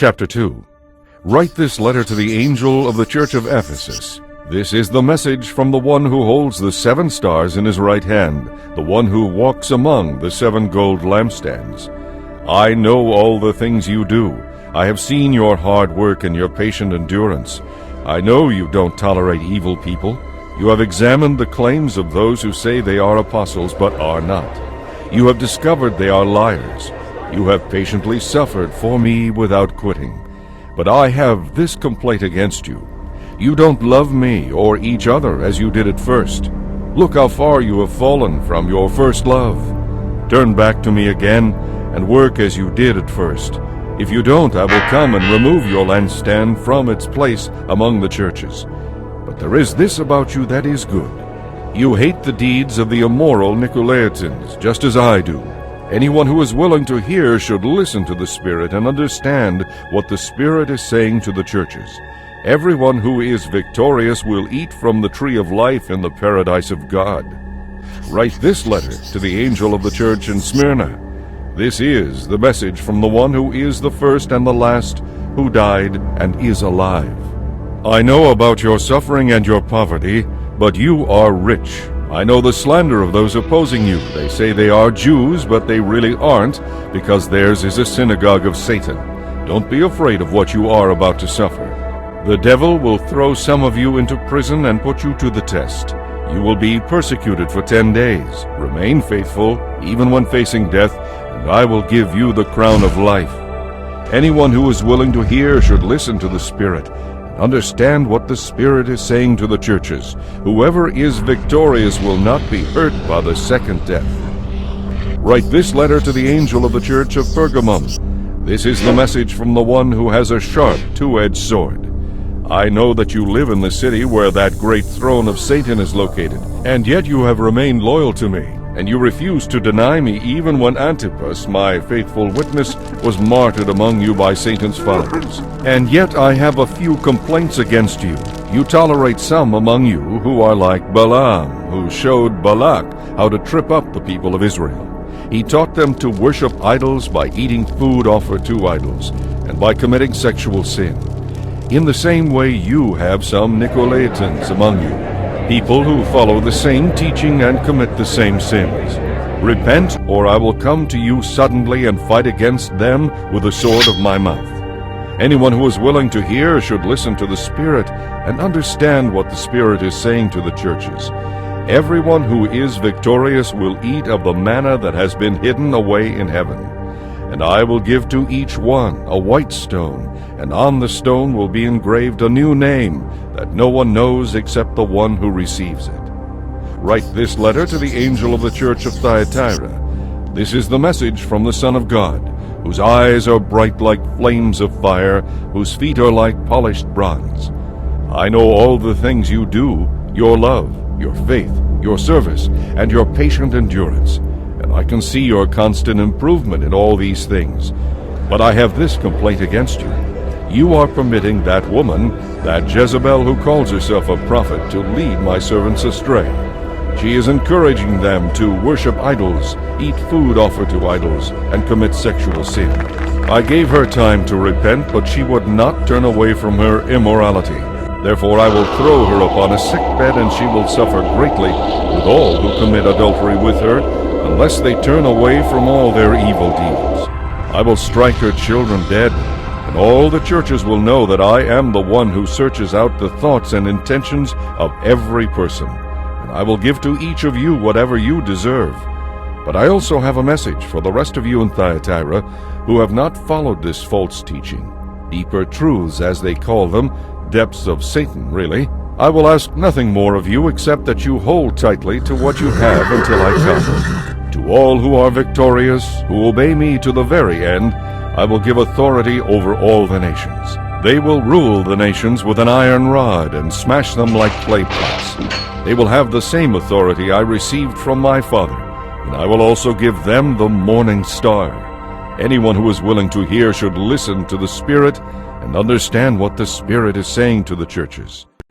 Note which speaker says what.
Speaker 1: Chapter 2. Write this letter to the angel of the church of Ephesus. This is the message from the one who holds the 7 stars in his right hand, the one who walks among the 7 gold lampstands. I know all the things you do. I have seen your hard work and your patient endurance. I know you don't tolerate evil people. You have examined the claims of those who say they are apostles but are not. You have discovered they are liars. You have patiently suffered for me without quitting. But I have this complaint against you. You don't love me or each other as you did at first. Look how far you have fallen from your first love. Turn back to me again and work as you did at first. If you don't, I will come and remove your lampstand from its place among the churches. But there is this about you that is good. You hate the deeds of the immoral Nicolaitans, just as I do. Anyone who is willing to hear should listen to the Spirit and understand what the Spirit is saying to the churches. Everyone who is victorious will eat from the tree of life in the paradise of God. Write this letter to the angel of the church in Smyrna. This is the message from the one who is the first and the last, who died and is alive. I know about your suffering and your poverty, but you are rich. I know the slander of those opposing you. They say they are Jews, but they really aren't, because theirs is a synagogue of Satan. Don't be afraid of what you are about to suffer. The devil will throw some of you into prison and put you to the test. You will be persecuted for 10 days. Remain faithful, even when facing death, and I will give you the crown of life. Anyone who is willing to hear should listen to the Spirit. Understand what the Spirit is saying to the churches. Whoever is victorious will not be hurt by the second death. Write this letter to the angel of the church of Pergamum. This is the message from the one who has a sharp, two-edged sword. I know that you live in the city where that great throne of Satan is located, and yet you have remained loyal to me, and you refuse to deny me even when Antipas, my faithful witness, was martyred among you by Satan's followers. And yet I have a few complaints against you. You tolerate some among you who are like Balaam, who showed Balak how to trip up the people of Israel. He taught them to worship idols by eating food offered to idols, and by committing sexual sin. In the same way you have some Nicolaitans among you, people who follow the same teaching and commit the same sins. Repent, or I will come to you suddenly and fight against them with the sword of my mouth. Anyone who is willing to hear should listen to the Spirit and understand what the Spirit is saying to the churches. Everyone who is victorious will eat of the manna that has been hidden away in heaven. And I will give to each one a white stone, and on the stone will be engraved a new name that no one knows except the one who receives it. Write this letter to the angel of the church of Thyatira. This is the message from the Son of God, whose eyes are bright like flames of fire, whose feet are like polished bronze. I know all the things you do, your love, your faith, your service, and your patient endurance. And I can see your constant improvement in all these things. But I have this complaint against you. You are permitting that woman, that Jezebel who calls herself a prophet, to lead my servants astray. She is encouraging them to worship idols, eat food offered to idols, and commit sexual sin. I gave her time to repent, but she would not turn away from her immorality. Therefore I will throw her upon a sick bed, and she will suffer greatly with all who commit adultery with her, unless they turn away from all their evil deeds. I will strike her children dead, and all the churches will know that I am the one who searches out the thoughts and intentions of every person. And I will give to each of you whatever you deserve. But I also have a message for the rest of you in Thyatira who have not followed this false teaching. Deeper truths, as they call them, depths of Satan, really. I will ask nothing more of you except that you hold tightly to what you have until I come. To all who are victorious, who obey me to the very end, I will give authority over all the nations. They will rule the nations with an iron rod and smash them like clay pots. They will have the same authority I received from my Father, and I will also give them the morning star. Anyone who is willing to hear should listen to the Spirit and understand what the Spirit is saying to the churches.